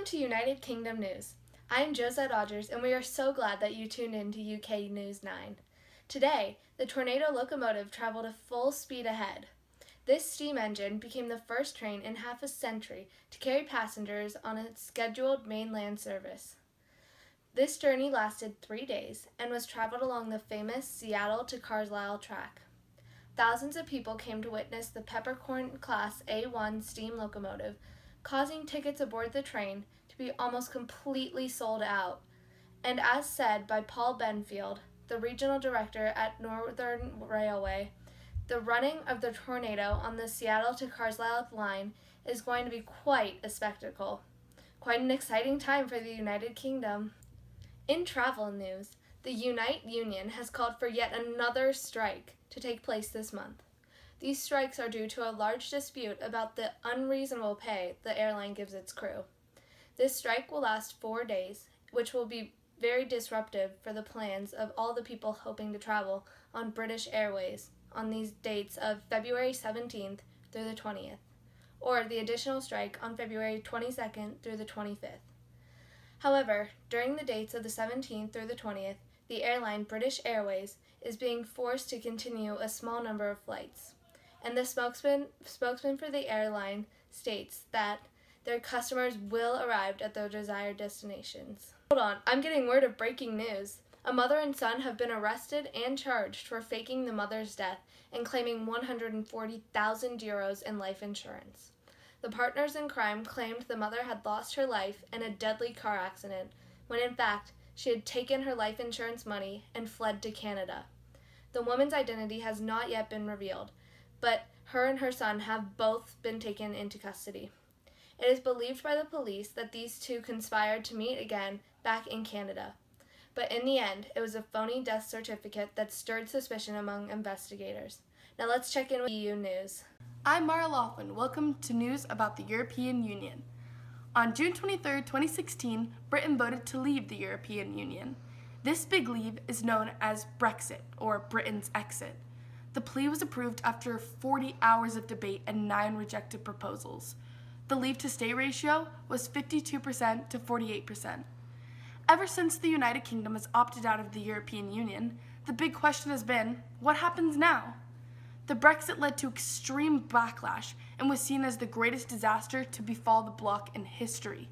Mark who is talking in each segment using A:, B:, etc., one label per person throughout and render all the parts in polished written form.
A: to United Kingdom News. I'm Josette Rogers, and we are so glad that you tuned in to UK News 9. Today, the Tornado locomotive traveled at full speed ahead. This steam engine became the first train in half a century to carry passengers on its scheduled mainland service. This journey lasted 3 days and was traveled along the famous Seattle to Carlisle track. Thousands of people came to witness the Peppercorn Class A1 steam locomotive, causing tickets aboard the train to be almost completely sold out. And as said by Paul Benfield, the regional director at Northern Railway, the running of the Tornado on the Seattle to Carlisle line is going to be quite a spectacle. Quite an exciting time for the United Kingdom. In travel news, the Unite Union has called for yet another strike to take place this month. These strikes are due to a large dispute about the unreasonable pay the airline gives its crew. This strike will last 4 days, which will be very disruptive for the plans of all the people hoping to travel on British Airways on these dates of February 17th through the 20th, or the additional strike on February 22nd through the 25th. However, during the dates of the 17th through the 20th, the airline British Airways is being forced to continue a small number of flights, and the spokesman for the airline states that their customers will arrive at their desired destinations. Hold on, I'm getting word of breaking news. A mother and son have been arrested and charged for faking the mother's death and claiming 140,000 euros in life insurance. The partners in crime claimed the mother had lost her life in a deadly car accident, when in fact she had taken her life insurance money and fled to Canada. The woman's identity has not yet been revealed, but her and her son have both been taken into custody. It is believed by the police that these two conspired to meet again back in Canada, but in the end, it was a phony death certificate that stirred suspicion among investigators. Now let's check in with EU News.
B: I'm Mara Laughlin. Welcome to news about the European Union. On June 23, 2016, Britain voted to leave the European Union. This big leave is known as Brexit, or Britain's exit. The plea was approved after 40 hours of debate and 9 rejected proposals. The leave-to-stay ratio was 52% to 48%. Ever since the United Kingdom has opted out of the European Union, the big question has been, what happens now? The Brexit led to extreme backlash and was seen as the greatest disaster to befall the bloc in history.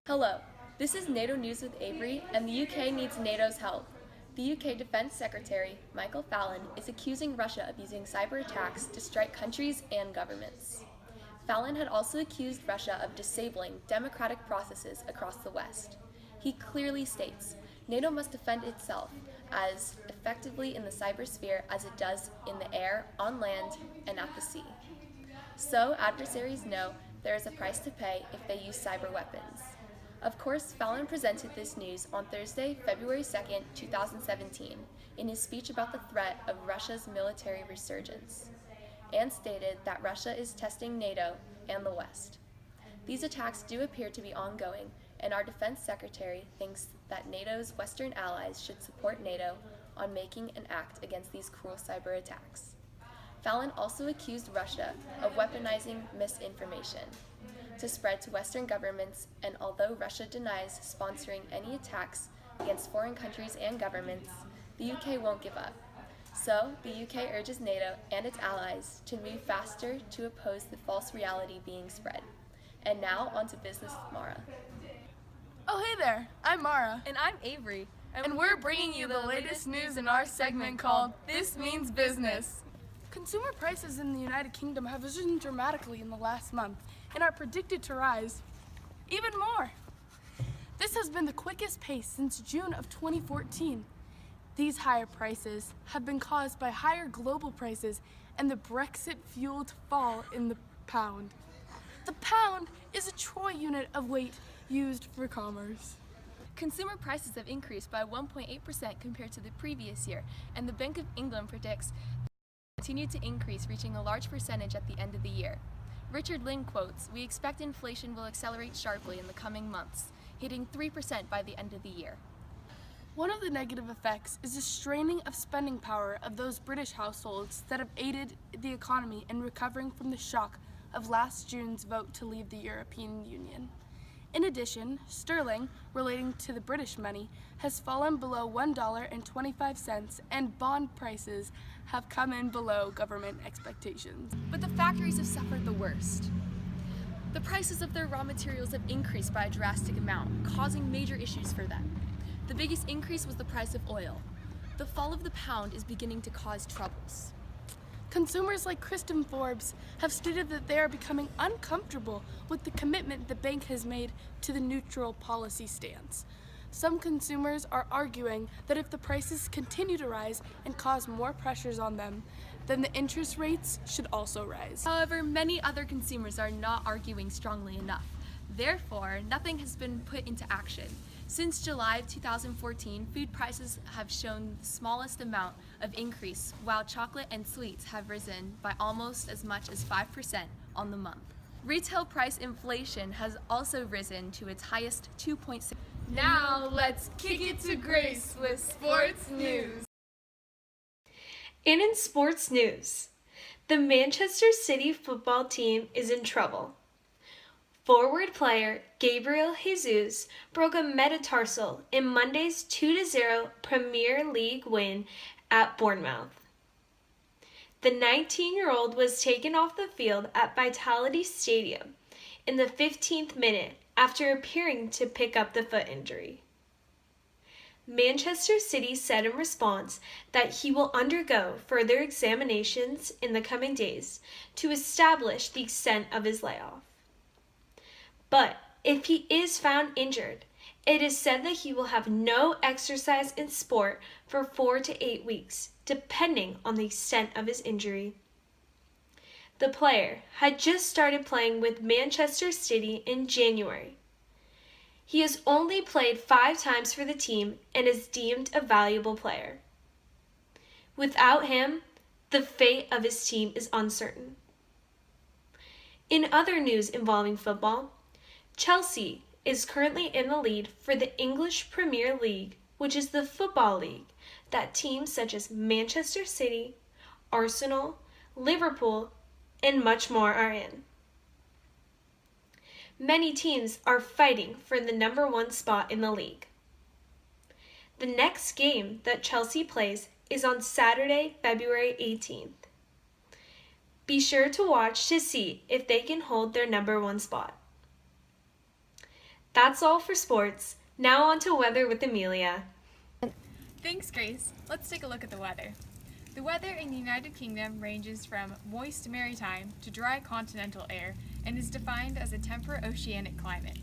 C: Hello, this is NATO News with Avery, and the UK needs NATO's help. The UK Defense Secretary, Michael Fallon, is accusing Russia of using cyber attacks to strike countries and governments. Fallon had also accused Russia of disabling democratic processes across the West. He clearly states, NATO must defend itself as effectively in the cybersphere as it does in the air, on land, and at the sea. So adversaries know there is a price to pay if they use cyber weapons. Of course, Fallon presented this news on Thursday, February 2nd, 2017, in his speech about the threat of Russia's military resurgence, and stated that Russia is testing NATO and the West. These attacks do appear to be ongoing, and our defense secretary thinks that NATO's Western allies should support NATO on making an act against these cruel cyber attacks. Fallon also accused Russia of weaponizing misinformation to spread to Western governments, and although Russia denies sponsoring any attacks against foreign countries and governments, the UK won't give up. So, the UK urges NATO and its allies to move faster to oppose the false reality being spread. And now, on to business with Mara.
B: Oh, hey there, I'm Mara.
C: And I'm Avery.
B: And we're bringing you the latest news in our segment called This Means Business. Consumer prices in the United Kingdom have risen dramatically in the last month and are predicted to rise even more. This has been the quickest pace since June of 2014. These higher prices have been caused by higher global prices and the Brexit-fueled fall in the pound. The pound is a troy unit of weight used for commerce.
C: Consumer prices have increased by 1.8% compared to the previous year, and the Bank of England predicts continue to increase, reaching a large percentage at the end of the year. Richard Lynn quotes, "We expect inflation will accelerate sharply in the coming months, hitting 3% by the end of the year."
B: One of the negative effects is the straining of spending power of those British households that have aided the economy in recovering from the shock of last June's vote to leave the European Union. In addition, sterling, relating to the British money, has fallen below $1.25, and bond prices have come in below government expectations.
C: But the factories have suffered the worst. The prices of their raw materials have increased by a drastic amount, causing major issues for them. The biggest increase was the price of oil. The fall of the pound is beginning to cause troubles.
B: Consumers like Kristen Forbes have stated that they are becoming uncomfortable with the commitment the bank has made to the neutral policy stance. Some consumers are arguing that if the prices continue to rise and cause more pressures on them, then the interest rates should also rise.
C: However, many other consumers are not arguing strongly enough. Therefore, nothing has been put into action. Since July of 2014, food prices have shown the smallest amount of increase, while chocolate and sweets have risen by almost as much as 5% on the month. Retail price inflation has also risen to its highest 2.6%.
B: Now let's kick it to Grace with sports news.
A: In sports news, the Manchester City football team is in trouble. Forward player Gabriel Jesus broke a metatarsal in Monday's 2-0 Premier League win at Bournemouth. The 19-year-old was taken off the field at Vitality Stadium in the 15th minute after appearing to pick up the foot injury. Manchester City said in response that he will undergo further examinations in the coming days to establish the extent of his layoff. But if he is found injured, it is said that he will have no exercise in sport for 4 to 8 weeks, depending on the extent of his injury. The player had just started playing with Manchester City in January. He has only played 5 times for the team and is deemed a valuable player. Without him, the fate of his team is uncertain. In other news involving football, Chelsea is currently in the lead for the English Premier League, which is the football league that teams such as Manchester City, Arsenal, Liverpool, and much more are in. Many teams are fighting for the number 1 spot in the league. The next game that Chelsea plays is on Saturday, February 18th. Be sure to watch to see if they can hold their number 1 spot. That's all for sports. Now on to weather with Amelia.
D: Thanks, Grace. Let's take a look at the weather. The weather in the United Kingdom ranges from moist maritime to dry continental air and is defined as a temperate oceanic climate.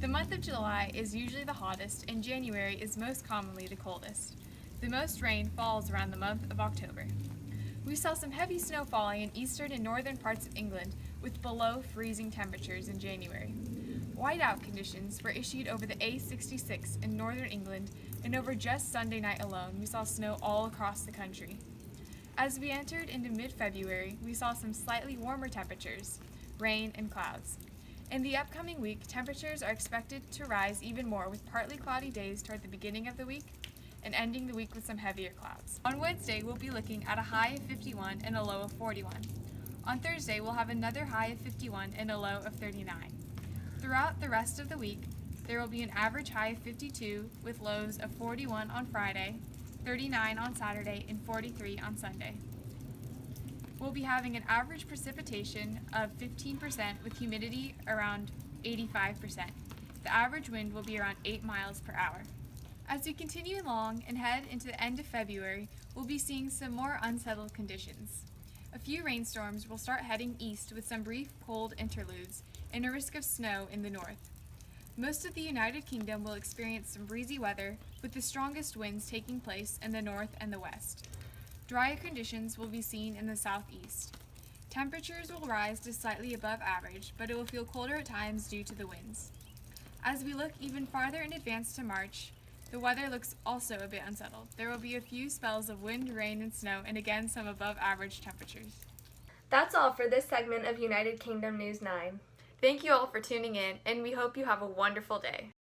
D: The month of July is usually the hottest and January is most commonly the coldest. The most rain falls around the month of October. We saw some heavy snow falling in eastern and northern parts of England with below freezing temperatures in January. Whiteout conditions were issued over the A66 in northern England, and over just Sunday night alone, we saw snow all across the country. As we entered into mid-February, we saw some slightly warmer temperatures, rain, and clouds. In the upcoming week, temperatures are expected to rise even more with partly cloudy days toward the beginning of the week and ending the week with some heavier clouds. On Wednesday, we'll be looking at a high of 51 and a low of 41. On Thursday, we'll have another high of 51 and a low of 39. Throughout the rest of the week, there will be an average high of 52 with lows of 41 on Friday, 39 on Saturday, and 43 on Sunday. We'll be having an average precipitation of 15% with humidity around 85%. The average wind will be around 8 miles per hour. As we continue along and head into the end of February, we'll be seeing some more unsettled conditions. A few rainstorms will start heading east with some brief cold interludes and a risk of snow in the north. Most of the United Kingdom will experience some breezy weather, with the strongest winds taking place in the north and the west. Drier conditions will be seen in the southeast. Temperatures will rise to slightly above average, but it will feel colder at times due to the winds. As we look even farther in advance to March, the weather looks also a bit unsettled. There will be a few spells of wind, rain, and snow, and again some above average temperatures.
A: That's all for this segment of United Kingdom News 9.
C: Thank you all for tuning in, and we hope you have a wonderful day.